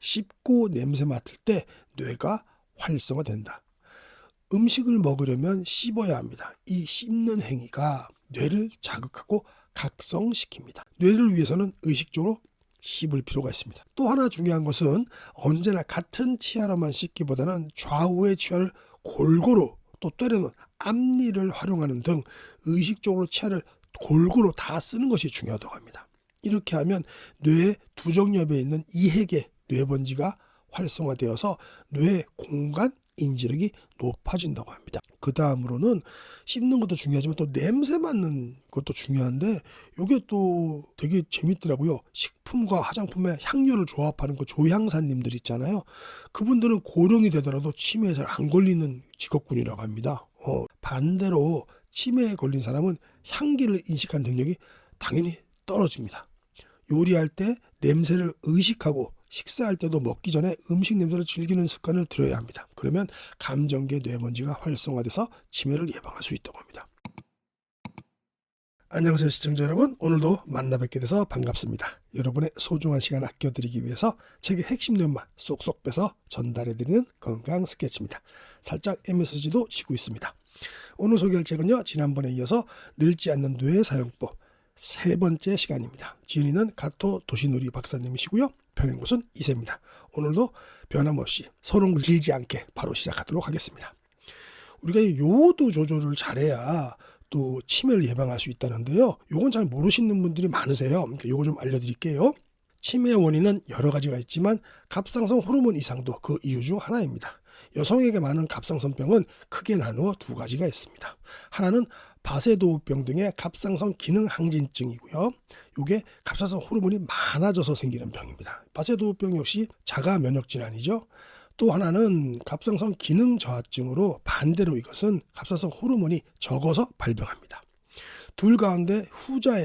씹고 냄새 맡을 때 뇌가 활성화된다. 음식을 먹으려면 씹어야 합니다. 이 씹는 행위가 뇌를 자극하고 각성시킵니다. 뇌를 위해서는 의식적으로 씹을 필요가 있습니다. 또 하나 중요한 것은 언제나 같은 치아로만 씹기보다는 좌우의 치아를 골고루 또 때로는 앞니를 활용하는 등 의식적으로 치아를 골고루 다 쓰는 것이 중요하다고 합니다. 이렇게 하면 뇌의 두정엽에 있는 이해계 뇌번지가 활성화되어서 뇌의 공간 인지력이 높아진다고 합니다. 그 다음으로는 씹는 것도 중요하지만 또 냄새 맡는 것도 중요한데 이게 또 되게 재밌더라고요. 식품과 화장품의 향료를 조합하는 그 조향사님들 있잖아요. 그분들은 고령이 되더라도 치매에 잘 안 걸리는 직업군이라고 합니다. 반대로 치매에 걸린 사람은 향기를 인식하는 능력이 당연히 떨어집니다. 요리할 때 냄새를 의식하고 식사할 때도 먹기 전에 음식 냄새를 즐기는 습관을 들여야 합니다. 그러면 감정계 뇌번지가 활성화돼서 치매를 예방할 수 있다고 합니다. 안녕하세요 시청자 여러분, 오늘도 만나 뵙게 돼서 반갑습니다. 여러분의 소중한 시간 아껴드리기 위해서 책의 핵심 내용만 쏙쏙 빼서 전달해드리는 건강 스케치입니다. 살짝 MSG도 치고 있습니다. 오늘 소개할 책은요, 지난번에 이어서 늙지 않는 뇌 사용법 세 번째 시간입니다. 지은이는 가토 도시누리 박사님이시고요. 펴낸 곳은 이세입니다. 오늘도 변함없이 서로 길지 않게 바로 시작하도록 하겠습니다. 우리가 요오드 조절을 잘해야 또 치매를 예방할 수 있다는데요. 요건 잘 모르시는 분들이 많으세요. 요거 좀 알려드릴게요. 치매의 원인은 여러 가지가 있지만 갑상선 호르몬 이상도 그 이유 중 하나입니다. 여성에게 많은 갑상선병은 크게 나누어 두 가지가 있습니다. 하나는 바세도우병 등의 갑상선 기능 항진증이고요. 이게 갑상선 호르몬이 많아져서 생기는 병입니다. 바세도우병 역시 자가 면역 질환이죠. 또 하나는 갑상선 기능 저하증으로 반대로 이것은 갑상선 호르몬이 적어서 발병합니다. 둘 가운데 후자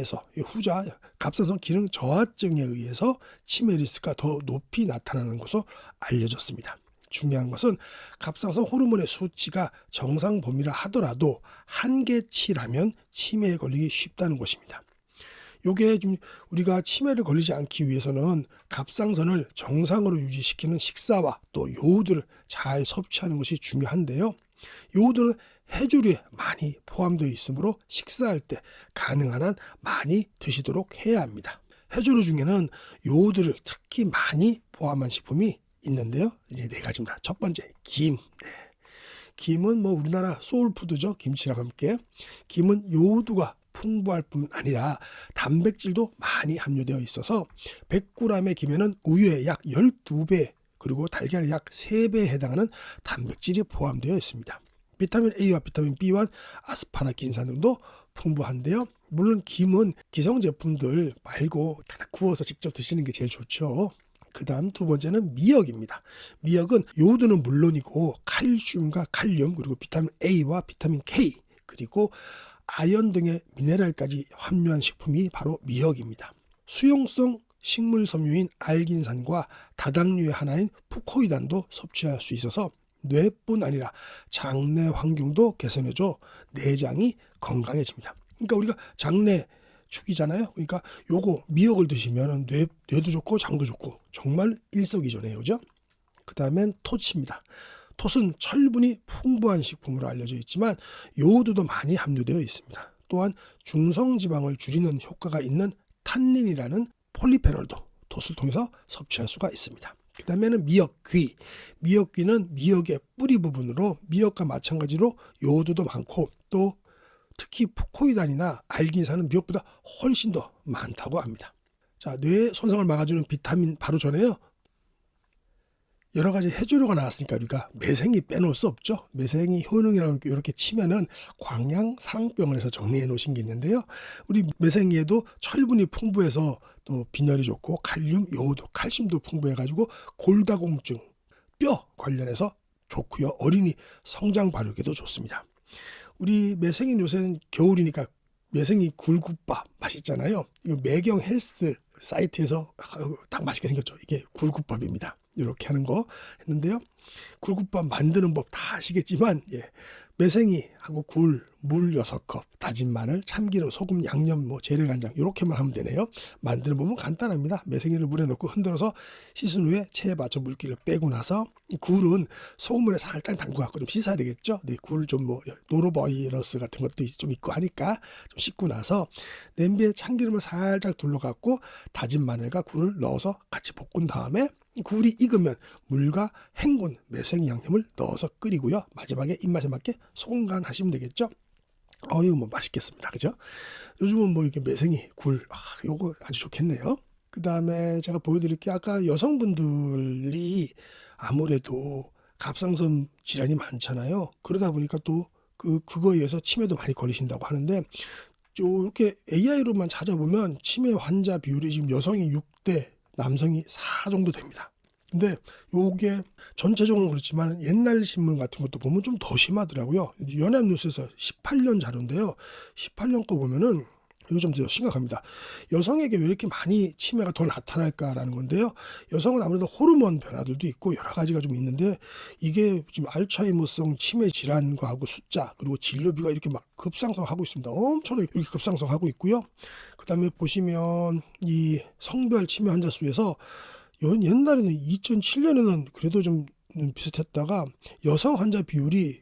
갑상선 기능 저하증에 의해서 치매 리스크가 더 높이 나타나는 것으로 알려졌습니다. 중요한 것은 갑상선 호르몬의 수치가 정상 범위라 하더라도 한계치라면 치매에 걸리기 쉽다는 것입니다. 요게 좀 우리가 치매를 걸리지 않기 위해서는 갑상선을 정상으로 유지시키는 식사와 또 요오드를 잘 섭취하는 것이 중요한데요. 요오드는 해조류에 많이 포함되어 있으므로 식사할 때 가능한 한 많이 드시도록 해야 합니다. 해조류 중에는 요오드를 특히 많이 포함한 식품이 있는데요. 이제 네 가지입니다. 첫 번째, 김. 김은 우리나라 소울푸드죠. 김치랑 함께. 김은 요오드가 풍부할 뿐 아니라 단백질도 많이 함유되어 있어서 100g의 김에는 우유의 약 12배 그리고 달걀의 약 3배에 해당하는 단백질이 포함되어 있습니다. 비타민 A와 비타민 B와 아스파라긴산 등도 풍부한데요. 물론 김은 기성 제품들 말고 구워서 직접 드시는 게 제일 좋죠. 그 다음 두 번째는 미역입니다. 미역은 요오드는 물론이고 칼슘과 칼륨 그리고 비타민 A와 비타민 K 그리고 아연 등의 미네랄까지 함유한 식품이 바로 미역입니다. 수용성 식물 섬유인 알긴산과 다당류의 하나인 푸코이단도 섭취할 수 있어서 뇌뿐 아니라 장내 환경도 개선해줘 내장이 건강해집니다. 그러니까 우리가 장내 축이잖아요. 그러니까 요거 미역을 드시면 뇌도 좋고 장도 좋고 정말 일석이조네요. 그죠? 그 다음엔 토치입니다. 톳은 철분이 풍부한 식품으로 알려져 있지만 요오드도 많이 함유되어 있습니다. 또한 중성지방을 줄이는 효과가 있는 탄닌이라는 폴리페놀도 톳을 통해서 섭취할 수가 있습니다. 그 다음에는 미역귀. 미역귀는 미역의 뿌리 부분으로 미역과 마찬가지로 요오드도 많고 또 특히 푸코이단이나 알긴산은 미역보다 훨씬 더 많다고 합니다. 자, 뇌 손상을 막아주는 비타민 바로 전에요. 여러 가지 해조류가 나왔으니까 우리가 매생이 빼놓을 수 없죠. 매생이 효능이라고 이렇게 치면은 광양사랑병원에서 정리해 놓으신 게 있는데요. 우리 매생이에도 철분이 풍부해서 또 빈혈이 좋고 칼륨, 요오드, 칼슘도 풍부해가지고 골다공증, 뼈 관련해서 좋고요. 어린이 성장 발육에도 좋습니다. 우리 매생이는 요새는 겨울이니까 매생이 굴국밥 맛있잖아요. 이거 매경 헬스 사이트에서 딱 맛있게 생겼죠. 이게 굴국밥입니다. 이렇게 하는 거 했는데요. 굴국밥 만드는 법 다 아시겠지만 매생이하고 굴, 물 6컵, 다진 마늘, 참기름, 소금, 양념, 재래간장 이렇게만 하면 되네요. 만드는 법은 간단합니다. 매생이를 물에 넣고 흔들어서 씻은 후에 체에 맞춰 물기를 빼고 나서 굴은 소금물에 살짝 담궈갖고 좀 씻어야 되겠죠. 굴 좀 노로바이러스 같은 것도 좀 있고 하니까 좀 씻고 나서 냄비에 참기름을 살짝 둘러갖고 다진 마늘과 굴을 넣어서 같이 볶은 다음에 굴이 익으면 물과 헹군 매생이 양념을 넣어서 끓이고요. 마지막에 입맛에 맞게 소금 간 하시면 되겠죠. 이거 맛있겠습니다. 그죠? 요즘은 이렇게 매생이 굴, 요거 아주 좋겠네요. 그 다음에 제가 보여드릴 게 아까 여성분들이 아무래도 갑상선 질환이 많잖아요. 그러다 보니까 또 그거에 의해서 치매도 많이 걸리신다고 하는데 이렇게 AI로만 찾아보면 치매 환자 비율이 지금 여성이 6대 남성이 4 정도 됩니다. 근데 요게 전체적으로 그렇지만 옛날 신문 같은 것도 보면 좀 더 심하더라고요. 연합뉴스에서 18년 자료인데요. 18년 거 보면은 이거 좀 더 심각합니다. 여성에게 왜 이렇게 많이 치매가 더 나타날까라는 건데요. 여성은 아무래도 호르몬 변화들도 있고 여러 가지가 좀 있는데 이게 지금 알츠하이머성 치매 질환과 하고 숫자 그리고 진료비가 이렇게 막 급상승하고 있습니다. 엄청나게 이렇게 급상승하고 있고요. 그 다음에 보시면 이 성별 치매 환자 수에서 옛날에는 2007년에는 그래도 좀 비슷했다가 여성 환자 비율이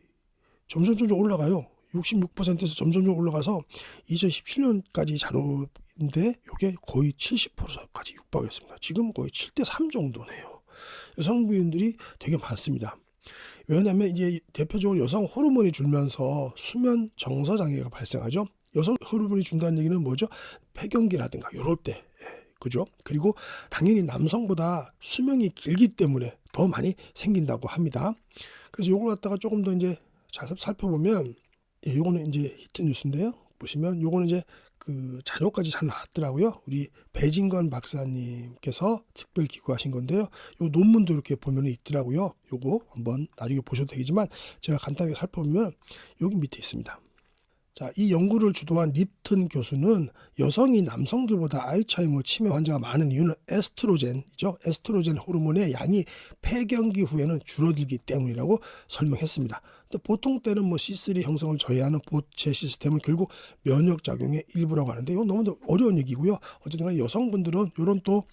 점점 올라가요. 66%에서 점점 올라가서 2017년까지 자료인데 이게 거의 70%까지 육박했습니다. 지금 거의 7대 3 정도네요. 여성분들이 되게 많습니다. 왜냐하면 이제 대표적으로 여성 호르몬이 줄면서 수면 정서 장애가 발생하죠. 여성 호르몬이 준다는 얘기는 뭐죠? 폐경기라든가 이럴 때. 그죠? 그리고 당연히 남성보다 수명이 길기 때문에 더 많이 생긴다고 합니다. 그래서 요걸 갖다가 조금 더 이제 잘 살펴보면 요거는 이제 히트 뉴스인데요. 보시면 요거는 이제 그 자료까지 잘 나왔더라고요. 우리 배진건 박사님께서 특별 기고하신 건데요. 요 논문도 이렇게 보면 있더라고요. 요거 한번 나중에 보셔도 되겠지만 제가 간단하게 살펴보면 여기 밑에 있습니다. 자, 이 연구를 주도한 립튼 교수는 여성이 남성들보다 알츠하이머 치매 환자가 많은 이유는 에스트로겐이죠. 에스트로겐 호르몬의 양이 폐경기 후에는 줄어들기 때문이라고 설명했습니다. 근데 보통 때는 C3 형성을 저해하는 보채 시스템은 결국 면역 작용의 일부라고 하는데 이건 너무 어려운 얘기고요. 어쨌든 간에 여성분들은 이런 또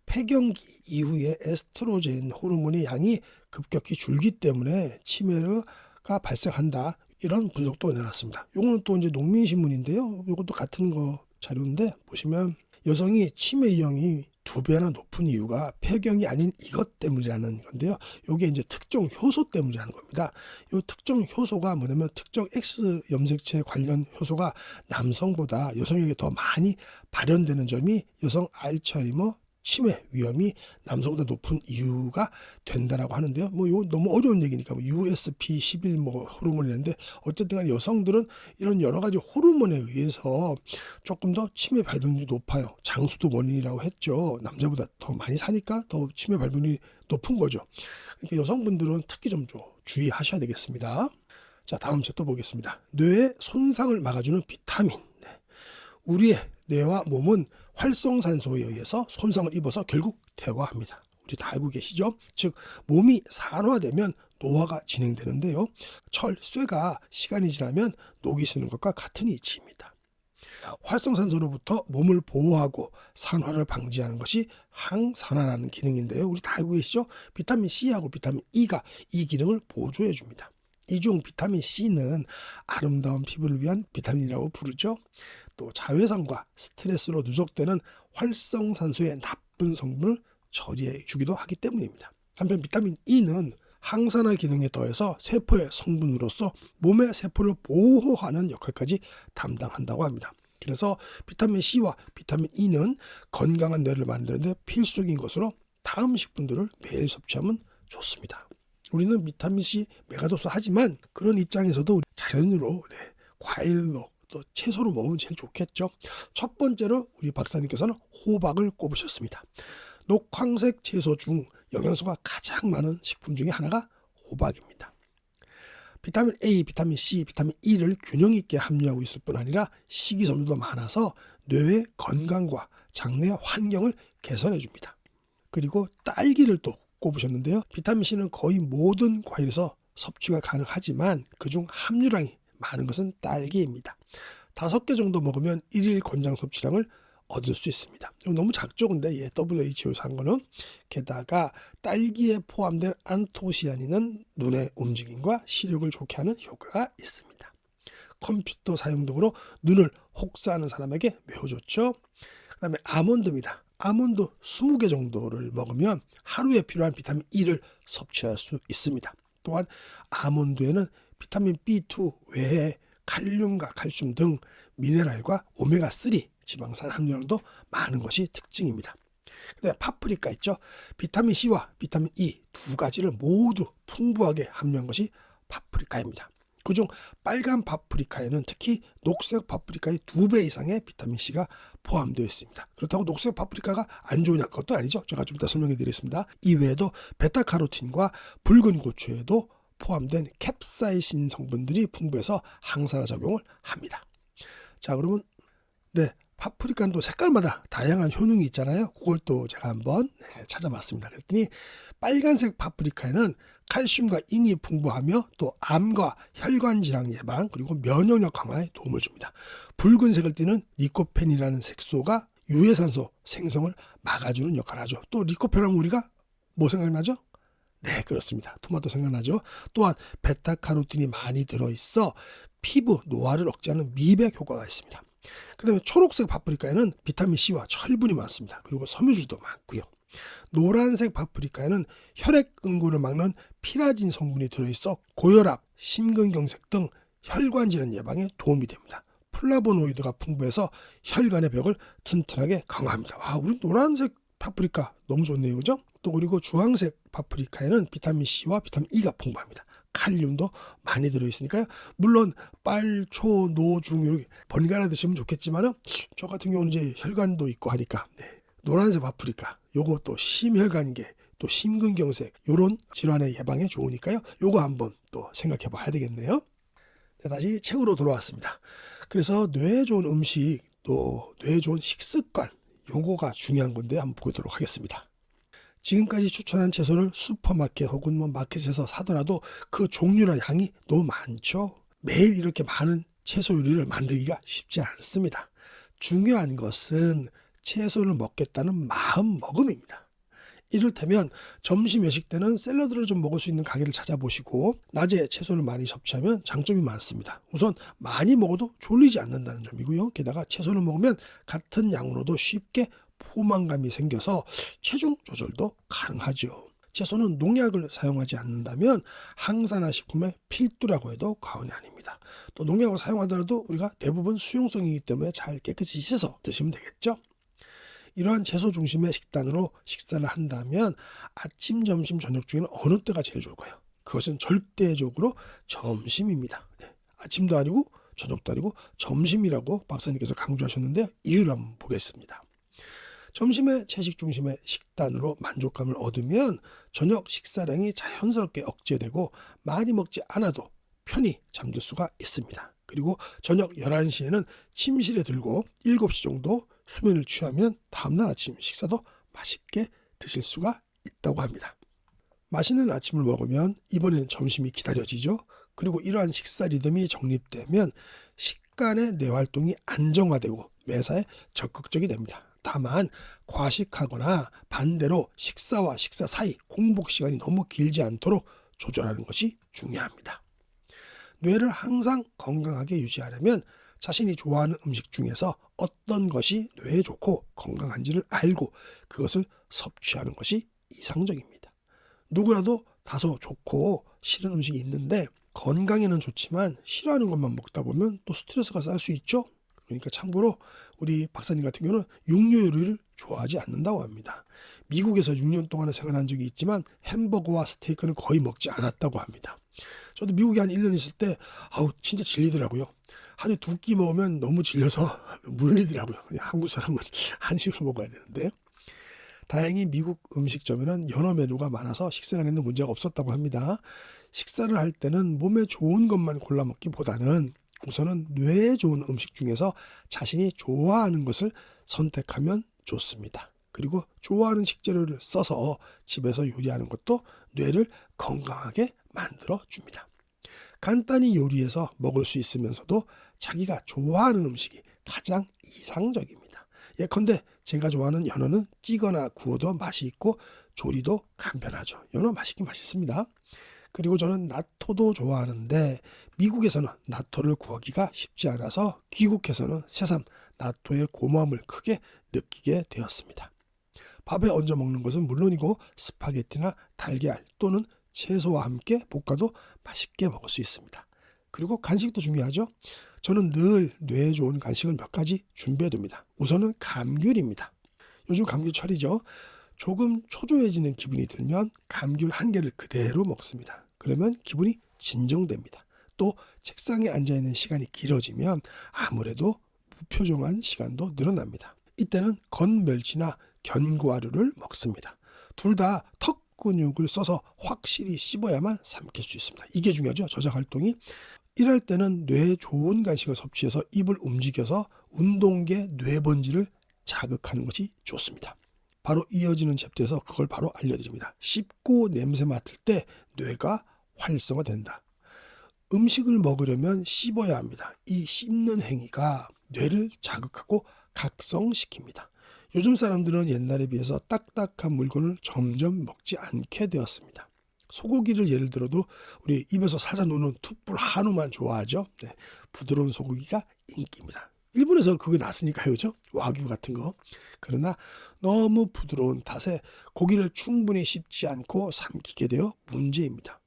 폐경기 이후에 에스트로겐 호르몬의 양이 급격히 줄기 때문에 치매가 발생한다. 이런 분석도 내놨습니다. 요거는 또 이제 농민신문인데요. 요것도 같은 거 자료인데 보시면 여성이 치매 위험이 2배나 높은 이유가 폐경이 아닌 이것 때문이라는 건데요. 요게 이제 특정 효소 때문이라는 겁니다. 요 특정 효소가 뭐냐면 특정 X 염색체 관련 효소가 남성보다 여성에게 더 많이 발현되는 점이 여성 알츠하이머 치매 위험이 남성보다 높은 이유가 된다라고 하는데요. 이거 너무 어려운 얘기니까 USP11 호르몬이라는데 어쨌든 간에 여성들은 이런 여러 가지 호르몬에 의해서 조금 더 치매 발병률이 높아요. 장수도 원인이라고 했죠. 남자보다 더 많이 사니까 더 치매 발병률이 높은 거죠. 그러니까 여성분들은 특히 좀 주의하셔야 되겠습니다. 자, 다음 또 보겠습니다. 뇌의 손상을 막아주는 비타민. 우리의 뇌와 몸은 활성산소에 의해서 손상을 입어서 결국 퇴화합니다. 우리 다 알고 계시죠? 즉 몸이 산화되면 노화가 진행되는데요. 쇠가 시간이 지나면 녹이 쓰는 것과 같은 이치입니다. 활성산소로부터 몸을 보호하고 산화를 방지하는 것이 항산화라는 기능인데요. 우리 다 알고 계시죠? 비타민 C하고 비타민 E가 이 기능을 보조해 줍니다. 이 중 비타민 C는 아름다운 피부를 위한 비타민이라고 부르죠. 또 자외선과 스트레스로 누적되는 활성산소의 나쁜 성분을 처리해 주기도 하기 때문입니다. 한편 비타민 E는 항산화 기능에 더해서 세포의 성분으로서 몸의 세포를 보호하는 역할까지 담당한다고 합니다. 그래서 비타민 C와 비타민 E는 건강한 뇌를 만드는 데 필수적인 것으로 다음 식품들을 매일 섭취하면 좋습니다. 우리는 비타민 C 메가도스 하지만 그런 입장에서도 자연으로 과일로 또 채소로 먹으면 제일 좋겠죠. 첫 번째로 우리 박사님께서는 호박을 꼽으셨습니다. 녹황색 채소 중 영양소가 가장 많은 식품 중에 하나가 호박입니다. 비타민 A, 비타민 C, 비타민 E를 균형 있게 함유하고 있을 뿐 아니라 식이섬유도 많아서 뇌의 건강과 장내 환경을 개선해 줍니다. 그리고 딸기를 또 꼽으셨는데요. 비타민C는 거의 모든 과일에서 섭취가 가능하지만 그중 함유량이 많은 것은 딸기입니다. 5개 정도 먹으면 1일 권장 섭취량을 얻을 수 있습니다. 너무 작죠? 근데 WHO에서 한 거는. 게다가 딸기에 포함된 안토시아닌은 눈의 움직임과 시력을 좋게 하는 효과가 있습니다. 컴퓨터 사용 등으로 눈을 혹사하는 사람에게 매우 좋죠. 그 다음에 아몬드입니다. 아몬드 20개 정도를 먹으면 하루에 필요한 비타민 E를 섭취할 수 있습니다. 또한 아몬드에는 비타민 B2 외에 칼륨과 칼슘 등 미네랄과 오메가3 지방산 함유량도 많은 것이 특징입니다. 그다음에 파프리카 있죠. 비타민 C와 비타민 E 두 가지를 모두 풍부하게 함유한 것이 파프리카입니다. 그중 빨간 파프리카에는 특히 녹색 파프리카의 2배 이상의 비타민 C가 포함되어 있습니다. 그렇다고 녹색 파프리카가 안 좋으냐? 그것도 아니죠. 제가 좀 이따 설명해 드리겠습니다. 이외에도 베타카로틴과 붉은 고추에도 포함된 캡사이신 성분들이 풍부해서 항산화 작용을 합니다. 자, 그러면 파프리카는 또 색깔마다 다양한 효능이 있잖아요. 그걸 또 제가 한번 찾아봤습니다. 그랬더니 빨간색 파프리카에는 칼슘과 인이 풍부하며 또 암과 혈관 질환 예방 그리고 면역력 강화에 도움을 줍니다. 붉은색을 띠는 리코펜이라는 색소가 유해산소 생성을 막아주는 역할을 하죠. 또 리코펜하면 우리가 뭐 생각나죠? 네, 그렇습니다. 토마토 생각나죠. 또한 베타카로틴이 많이 들어있어 피부 노화를 억제하는 미백 효과가 있습니다. 그 다음에 초록색 파프리카에는 비타민C와 철분이 많습니다. 그리고 섬유질도 많고요. 노란색 파프리카에는 혈액 응고를 막는 피라진 성분이 들어있어 고혈압, 심근경색 등 혈관 질환 예방에 도움이 됩니다. 플라보노이드가 풍부해서 혈관의 벽을 튼튼하게 강화합니다. 우리 노란색 파프리카 너무 좋네요. 그죠? 또 그리고 주황색 파프리카에는 비타민C와 비타민 E가 풍부합니다. 칼륨도 많이 들어있으니까요. 물론 빨, 초, 노, 중 이렇게 번갈아 드시면 좋겠지만 저 같은 경우는 이제 혈관도 있고 하니까 노란색 파프리카 요거 또 심혈관계 또 심근경색 요런 질환의 예방에 좋으니까요. 요거 한번 또 생각해 봐야 되겠네요. 다시 책으로 돌아왔습니다. 그래서 뇌에 좋은 음식 또 뇌에 좋은 식습관 요거가 중요한 건데 한번 보도록 하겠습니다. 지금까지 추천한 채소를 슈퍼마켓 혹은 마켓에서 사더라도 그 종류나 양이 너무 많죠. 매일 이렇게 많은 채소 요리를 만들기가 쉽지 않습니다. 중요한 것은 채소를 먹겠다는 마음 먹음입니다. 이를테면 점심 외식 때는 샐러드를 좀 먹을 수 있는 가게를 찾아보시고 낮에 채소를 많이 섭취하면 장점이 많습니다. 우선 많이 먹어도 졸리지 않는다는 점이고요. 게다가 채소를 먹으면 같은 양으로도 쉽게 포만감이 생겨서 체중 조절도 가능하죠. 채소는 농약을 사용하지 않는다면 항산화 식품의 필두라고 해도 과언이 아닙니다. 또 농약을 사용하더라도 우리가 대부분 수용성이기 때문에 잘 깨끗이 씻어서 드시면 되겠죠. 이러한 채소 중심의 식단으로 식사를 한다면 아침, 점심, 저녁 중에는 어느 때가 제일 좋을까요? 그것은 절대적으로 점심입니다. 아침도 아니고 저녁도 아니고 점심이라고 박사님께서 강조하셨는데 이유를 한번 보겠습니다. 점심에 채식 중심의 식단으로 만족감을 얻으면 저녁 식사량이 자연스럽게 억제되고 많이 먹지 않아도 편히 잠들 수가 있습니다. 그리고 저녁 11시에는 침실에 들고 7시 정도 수면을 취하면 다음날 아침 식사도 맛있게 드실 수가 있다고 합니다. 맛있는 아침을 먹으면 이번엔 점심이 기다려지죠. 그리고 이러한 식사 리듬이 정립되면 식간의 뇌활동이 안정화되고 매사에 적극적이 됩니다. 다만 과식하거나 반대로 식사와 식사 사이 공복 시간이 너무 길지 않도록 조절하는 것이 중요합니다. 뇌를 항상 건강하게 유지하려면 자신이 좋아하는 음식 중에서 어떤 것이 뇌에 좋고 건강한지를 알고 그것을 섭취하는 것이 이상적입니다. 누구라도 다소 좋고 싫은 음식이 있는데 건강에는 좋지만 싫어하는 것만 먹다 보면 또 스트레스가 쌓일 수 있죠. 그러니까 참고로 우리 박사님 같은 경우는 육류 요리를 좋아하지 않는다고 합니다. 미국에서 6년 동안을 생활한 적이 있지만 햄버거와 스테이크는 거의 먹지 않았다고 합니다. 저도 미국에 한 1년 있을 때 진짜 질리더라고요. 하루에 2끼 먹으면 너무 질려서 물리더라고요. 한국 사람은 한식을 먹어야 되는데 다행히 미국 음식점에는 여러 메뉴가 많아서 식사량에는 문제가 없었다고 합니다. 식사를 할 때는 몸에 좋은 것만 골라 먹기보다는 우선은 뇌에 좋은 음식 중에서 자신이 좋아하는 것을 선택하면 좋습니다. 그리고 좋아하는 식재료를 써서 집에서 요리하는 것도 뇌를 건강하게 만들어 줍니다. 간단히 요리해서 먹을 수 있으면서도 자기가 좋아하는 음식이 가장 이상적입니다. 예컨대 제가 좋아하는 연어는 찌거나 구워도 맛이 있고 조리도 간편하죠. 연어 맛있긴 맛있습니다. 그리고 저는 나토도 좋아하는데 미국에서는 나토를 구하기가 쉽지 않아서 귀국해서는 새삼 나토의 고마움을 크게 느끼게 되었습니다. 밥에 얹어 먹는 것은 물론이고 스파게티나 달걀 또는 채소와 함께 볶아도 맛있게 먹을 수 있습니다. 그리고 간식도 중요하죠. 저는 늘 뇌에 좋은 간식을 몇 가지 준비해둡니다. 우선은 감귤입니다. 요즘 감귤철이죠. 조금 초조해지는 기분이 들면 감귤 한 개를 그대로 먹습니다. 그러면 기분이 진정됩니다. 또 책상에 앉아있는 시간이 길어지면 아무래도 무표정한 시간도 늘어납니다. 이때는 건멸치나 견과류를 먹습니다. 둘 다 턱 근육을 써서 확실히 씹어야만 삼킬 수 있습니다. 이게 중요하죠. 저작 활동이. 이럴 때는 뇌에 좋은 간식을 섭취해서 입을 움직여서 운동계 뇌번지를 자극하는 것이 좋습니다. 바로 이어지는 챕터에서 그걸 바로 알려드립니다. 씹고 냄새 맡을 때 뇌가 활성화된다. 음식을 먹으려면 씹어야 합니다. 이 씹는 행위가 뇌를 자극하고 각성시킵니다. 요즘 사람들은 옛날에 비해서 딱딱한 물건을 점점 먹지 않게 되었습니다. 소고기를 예를 들어도 우리 입에서 살살 녹는 툭불 한우만 좋아하죠. 네, 부드러운 소고기가 인기입니다. 일본에서 그게 났으니까요, 그죠? 와규 같은 거. 그러나 너무 부드러운 탓에 고기를 충분히 씹지 않고 삼키게 되어 문제입니다.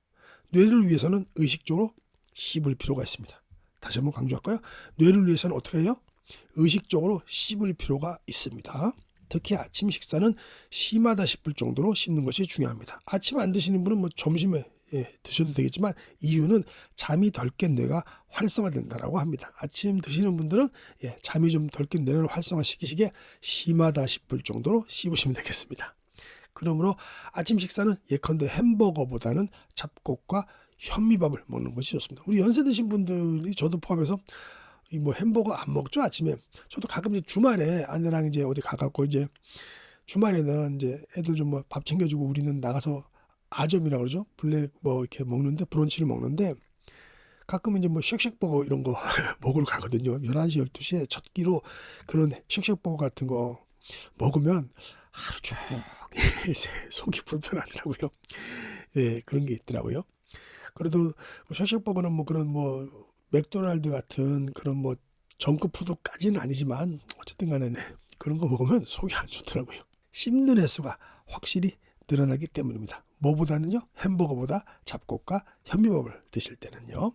뇌를 위해서는 의식적으로 씹을 필요가 있습니다. 다시 한번 강조할까요? 뇌를 위해서는 어떻게 해요? 의식적으로 씹을 필요가 있습니다. 특히 아침 식사는 심하다 싶을 정도로 씹는 것이 중요합니다. 아침 안 드시는 분은 뭐 점심에 드셔도 되겠지만 이유는 잠이 덜 깬 뇌가 활성화된다라고 합니다. 아침 드시는 분들은 잠이 좀 덜 깬 뇌를 활성화시키시기에 심하다 싶을 정도로 씹으시면 되겠습니다. 그러므로 아침 식사는 예컨대 햄버거보다는 잡곡과 현미밥을 먹는 것이 좋습니다. 우리 연세 드신 분들이 저도 포함해서 뭐 햄버거 안 먹죠, 아침에. 저도 가끔 이제 주말에 아내랑 이제 어디 가갖고 이제 주말에는 이제 애들 좀 뭐 밥 챙겨주고 우리는 나가서 아점이라고 그러죠. 블랙 뭐 이렇게 먹는데 브런치를 먹는데 가끔 이제 뭐 쉑쉑버거 이런 거 먹으러 가거든요. 11시 12시에 첫 끼로 그런 쉑쉑버거 같은 거 먹으면 하루 종일 속이 불편하더라고요. 예, 그런 게 있더라고요. 그래도 쉑쉑버거는 뭐 그런 뭐 맥도날드 같은 그런 뭐 정크 푸드까지는 아니지만 어쨌든 간에 그런 거 먹으면 속이 안 좋더라고요. 씹는 횟수가 확실히 늘어나기 때문입니다. 뭐보다는요, 햄버거보다 잡곡과 현미밥을 드실 때는요.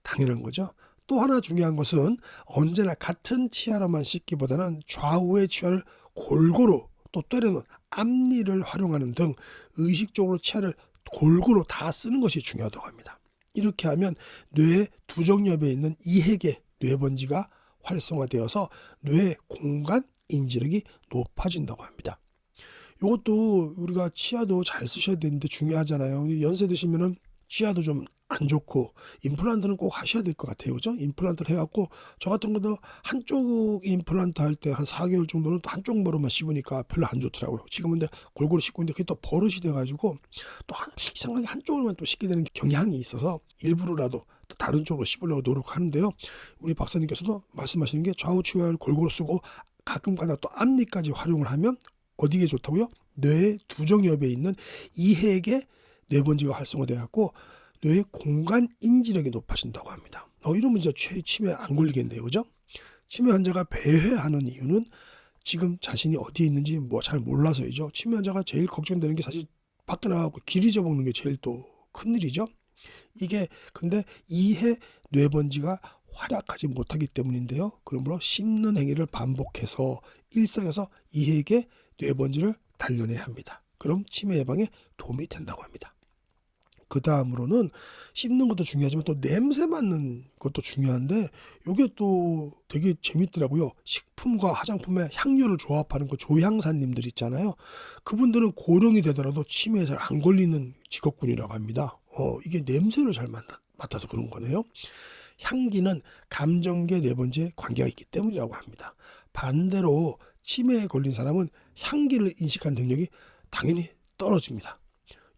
당연한 거죠. 또 하나 중요한 것은 언제나 같은 치아로만 씹기보다는 좌우의 치아를 골고루 또 때로는 앞니를 활용하는 등 의식적으로 치아를 골고루 다 쓰는 것이 중요하다고 합니다. 이렇게 하면 뇌의 두정엽에 있는 이해계 뇌번지가 활성화되어서 뇌의 공간 인지력이 높아진다고 합니다. 이것도 우리가 치아도 잘 쓰셔야 되는데 중요하잖아요. 연세 드시면은 치아도 좀 안 좋고 임플란트는 꼭 하셔야 될 것 같아요. 그죠? 임플란트를 해갖고 저 같은 것도 한쪽 임플란트 할 때 한 4개월 정도는 또 한쪽 머리만 씹으니까 별로 안 좋더라고요. 지금은 근데 골고루 씹고 있는데 그게 또 버릇이 돼가지고 또 이상하게 한쪽으로만 또 씹게 되는 경향이 있어서 일부러라도 또 다른 쪽으로 씹으려고 노력하는데요. 우리 박사님께서도 말씀하시는 게 좌우 치아를 골고루 쓰고 가끔가다 또 앞니까지 활용을 하면 어디에 좋다고요? 뇌의 두정엽에 있는 이해계 뇌번지가 활성화돼갖고 뇌의 공간 인지력이 높아진다고 합니다. 이러면 진짜 치매 안 걸리겠네요, 그죠? 치매 환자가 배회하는 이유는 지금 자신이 어디에 있는지 뭐 잘 몰라서이죠. 치매 환자가 제일 걱정되는 게 사실 밖에 나가고 길 잊어먹는 게 제일 또 큰일이죠. 이게 근데 이해 뇌번지가 활약하지 못하기 때문인데요. 그러므로 씹는 행위를 반복해서 일상에서 이해계 뇌번지를 단련해야 합니다. 그럼 치매 예방에 도움이 된다고 합니다. 그 다음으로는 씹는 것도 중요하지만 또 냄새 맡는 것도 중요한데 이게 또 되게 재밌더라고요. 식품과 화장품의 향료를 조합하는 그 조향사님들 있잖아요. 그분들은 고령이 되더라도 치매에 잘 안 걸리는 직업군이라고 합니다. 이게 냄새를 잘 맡아서 그런 거네요. 향기는 감정계 뇌번지에 관계가 있기 때문이라고 합니다. 반대로 치매에 걸린 사람은 향기를 인식하는 능력이 당연히 떨어집니다.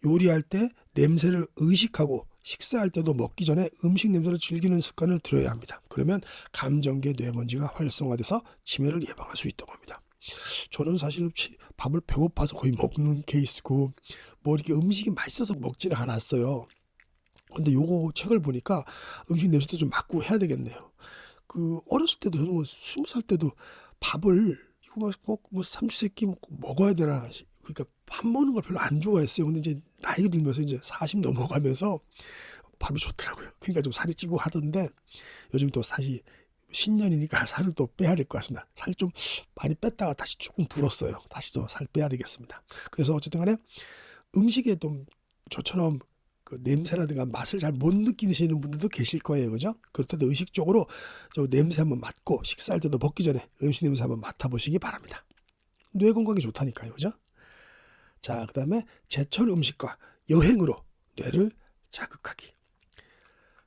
요리할 때 냄새를 의식하고 식사할 때도 먹기 전에 음식 냄새를 즐기는 습관을 들여야 합니다. 그러면 감정계 뇌먼지가 활성화돼서 치매를 예방할 수 있다고 합니다. 저는 사실 밥을 배고파서 거의 먹는 케이스고 뭐 이렇게 음식이 맛있어서 먹지는 않았어요. 근데 요거 책을 보니까 음식 냄새도 좀 맡고 해야 되겠네요. 어렸을 때도 저는 20살 때도 밥을 이거 꼭뭐 삼시세끼 먹어야 되나, 그러니까 밥 먹는 걸 별로 안 좋아했어요. 근데 이제 나이가 들면서 이제 40 넘어가면서 밥이 좋더라고요. 그러니까 좀 살이 찌고 하던데 요즘 또 사실 신년이니까 살을 또 빼야 될 것 같습니다. 살 좀 많이 뺐다가 다시 조금 불었어요. 다시 또 살 빼야 되겠습니다. 그래서 어쨌든 간에 음식에 좀 저처럼 냄새라든가 맛을 잘 못 느끼시는 분들도 계실 거예요. 그죠? 그럴 때도 의식적으로 저 냄새 한번 맡고 식사할 때도 먹기 전에 음식 냄새 한번 맡아보시기 바랍니다. 뇌 건강에 좋다니까요. 그죠? 자, 그 다음에 제철 음식과 여행으로 뇌를 자극하기.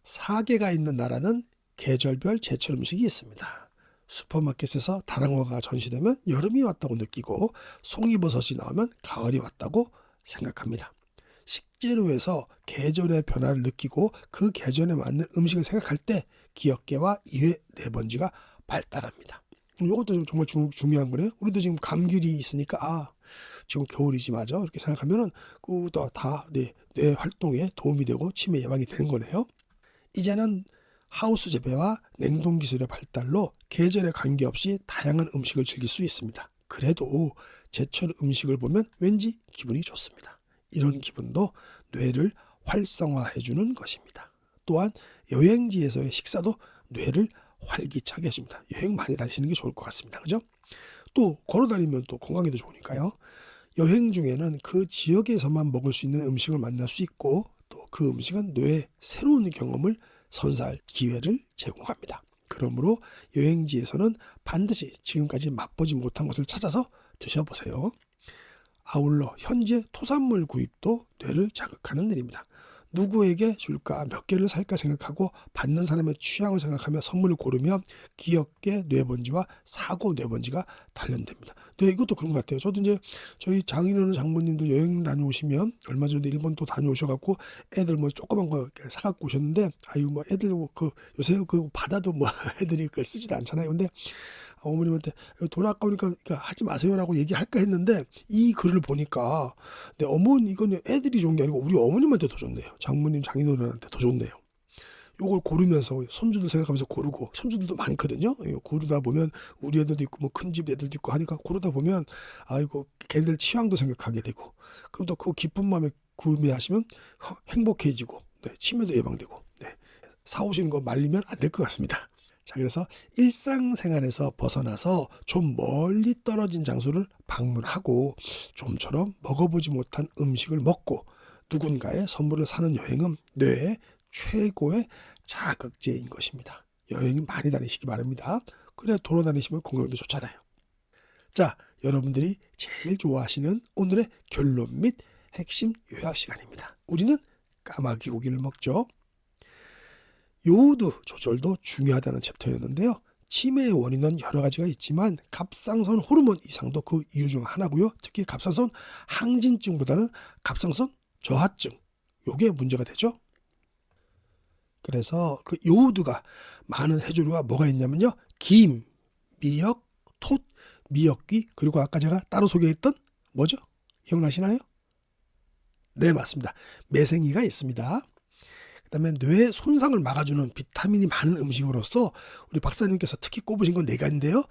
사계가 있는 나라는 계절별 제철 음식이 있습니다. 슈퍼마켓에서 다랑어가 전시되면 여름이 왔다고 느끼고 송이버섯이 나오면 가을이 왔다고 생각합니다. 식재료에서 계절의 변화를 느끼고 그 계절에 맞는 음식을 생각할 때 기억계와 이외 뇌먼지가 발달합니다. 이것도 정말 중요한 거네요. 우리도 지금 감귤이 있으니까 지금 겨울이지 맞아 이렇게 생각하면은 그것도 다 뇌 활동에 도움이 되고 치매 예방이 되는 거네요. 이제는 하우스 재배와 냉동 기술의 발달로 계절에 관계없이 다양한 음식을 즐길 수 있습니다. 그래도 제철 음식을 보면 왠지 기분이 좋습니다. 이런 기분도 뇌를 활성화해주는 것입니다. 또한 여행지에서의 식사도 뇌를 활기차게 해줍니다. 여행 많이 다니시는 게 좋을 것 같습니다. 그죠? 또 걸어다니면 또 건강에도 좋으니까요. 여행 중에는 그 지역에서만 먹을 수 있는 음식을 만날 수 있고 또 그 음식은 뇌에 새로운 경험을 선사할 기회를 제공합니다. 그러므로 여행지에서는 반드시 지금까지 맛보지 못한 것을 찾아서 드셔보세요. 아울러 현재 토산물 구입도 뇌를 자극하는 일입니다. 누구에게 줄까, 몇 개를 살까 생각하고 받는 사람의 취향을 생각하며 선물을 고르면 기억계 뇌먼지와 사고 뇌먼지가 단련됩니다. 네, 이것도 그런 것 같아요. 저도 이제 저희 장인어른 장모님도 여행 다녀오시면 얼마 전에 일본 또 다녀오셔갖고 애들 뭐 조그만 거 사갖고 오셨는데 아유 뭐 애들 요새 받아도 뭐 애들이 쓰지도 않잖아요. 근데 어머님한테 돈 아까우니까 하지 마세요라고 얘기할까 했는데 이 글을 보니까 어머니 이건 애들이 좋은 게 아니고 우리 어머님한테 더 좋네요. 장모님 장인어른한테 더 좋네요. 요걸 고르면서 손주들 생각하면서 고르고 손주들도 많거든요. 고르다 보면 우리 애들도 있고 뭐 큰 집 애들도 있고 하니까 고르다 보면 아이고 걔들 취향도 생각하게 되고 그럼 또 그 기쁜 마음에 구매하시면 행복해지고 치매도 예방되고 사오시는 거 말리면 안 될 것 같습니다. 자, 그래서 일상생활에서 벗어나서 좀 멀리 떨어진 장소를 방문하고 좀처럼 먹어보지 못한 음식을 먹고 누군가의 선물을 사는 여행은 뇌의 최고의 자극제인 것입니다. 여행 많이 다니시기 바랍니다. 그래 돌아다니시면 건강도 좋잖아요. 자, 여러분들이 제일 좋아하시는 오늘의 결론 및 핵심 요약 시간입니다. 우리는 까마귀 고기를 먹죠. 요오드 조절도 중요하다는 챕터였는데요. 치매의 원인은 여러 가지가 있지만 갑상선 호르몬 이상도 그 이유 중 하나고요. 특히 갑상선 항진증보다는 갑상선 저하증, 요게 문제가 되죠. 그래서 그 요오드가 많은 해조류가 뭐가 있냐면요. 김, 미역, 톳, 미역귀, 그리고 아까 제가 따로 소개했던 뭐죠? 기억나시나요? 네, 맞습니다. 매생이가 있습니다. 그다음에 뇌 손상을 막아주는 비타민이 많은 음식으로서 우리 박사님께서 특히 꼽으신 건 4가지인데요.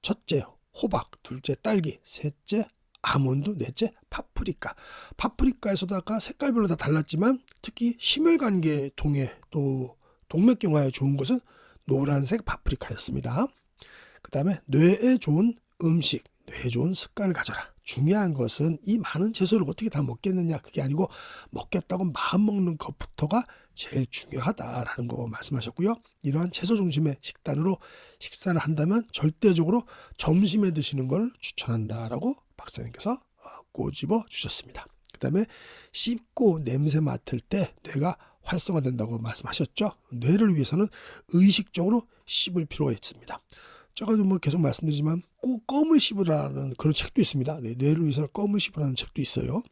첫째, 호박. 둘째, 딸기. 셋째, 아몬드. 넷째, 파프리카. 파프리카에서도 아까 색깔별로 다 달랐지만 특히 심혈관계통에 또 동맥경화에 좋은 것은 노란색 파프리카였습니다. 그 다음에 뇌에 좋은 음식, 뇌에 좋은 습관을 가져라. 중요한 것은 이 많은 채소를 어떻게 다 먹겠느냐, 그게 아니고 먹겠다고 마음 먹는 것부터가 제일 중요하다라는 거 말씀하셨고요. 이러한 채소 중심의 식단으로 식사를 한다면 절대적으로 점심에 드시는 걸 추천한다라고 박사님께서 꼬집어 주셨습니다. 그 다음에 씹고 냄새 맡을 때 뇌가 활성화된다고 말씀하셨죠. 뇌를 위해서는 의식적으로 씹을 필요가 있습니다. 제가 뭐 계속 말씀드리지만 꼭 껌을 씹으라는 그런 책도 있습니다. 네, 뇌를 위해서 껌을 씹으라는 책도 있어요.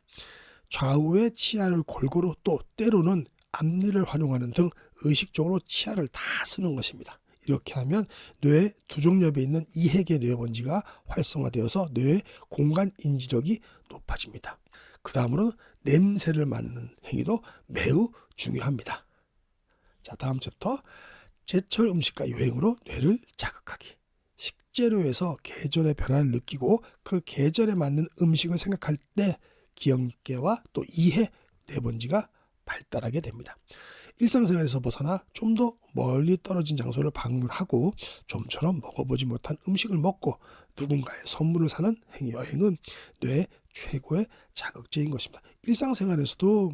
좌우의 치아를 골고루 또 때로는 앞니를 활용하는 등 의식적으로 치아를 다 쓰는 것입니다. 이렇게 하면 뇌의 두종엽에 있는 이해계 뇌번지가 활성화되어서 뇌의 공간 인지력이 높아집니다. 그 다음으로는 냄새를 맡는 행위도 매우 중요합니다. 자, 다음 챕터. 제철 음식과 여행으로 뇌를 자극하기. 식재료에서 계절의 변화를 느끼고 그 계절에 맞는 음식을 생각할 때 기억계와 또 이해 뇌번지가 발달하게 됩니다. 일상생활에서 벗어나 좀 더 멀리 떨어진 장소를 방문하고 좀처럼 먹어보지 못한 음식을 먹고 누군가의 선물을 사는 여행은 뇌의 최고의 자극제인 것입니다. 일상생활에서도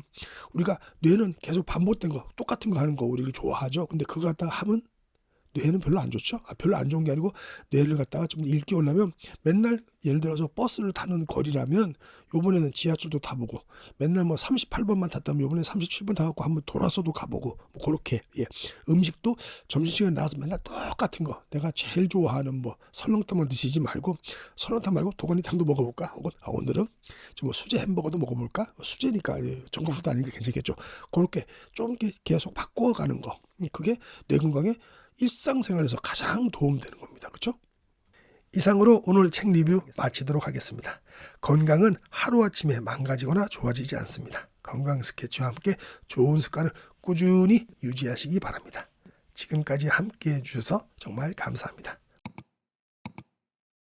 우리가 뇌는 계속 반복된 거, 똑같은 거 하는 거 우리를 좋아하죠. 근데 그거 갖다가 하면 뇌는 별로 안 좋죠. 별로 안 좋은 게 아니고 뇌를 갖다가 좀 일깨우려면 맨날 예를 들어서 버스를 타는 거리라면 요번에는 지하철도 타보고 맨날 뭐 38번만 탔다면 요번에 37번 타갖고 한번 돌아서도 가보고 뭐 그렇게 음식도 점심시간에 나가서 맨날 똑같은 거 내가 제일 좋아하는 뭐 설렁탕만 드시지 말고 설렁탕 말고 도가니탕도 먹어볼까? 혹은 오늘은 좀 뭐 수제 햄버거도 먹어볼까? 수제니까 전국푸드 아니니까 괜찮겠죠. 그렇게 좀 계속 바꿔가는 거 그게 뇌 건강에 일상생활에서 가장 도움되는 겁니다. 그렇죠? 이상으로 오늘 책 리뷰 마치도록 하겠습니다. 건강은 하루아침에 망가지거나 좋아지지 않습니다. 건강 스케치와 함께 좋은 습관을 꾸준히 유지하시기 바랍니다. 지금까지 함께 해주셔서 정말 감사합니다.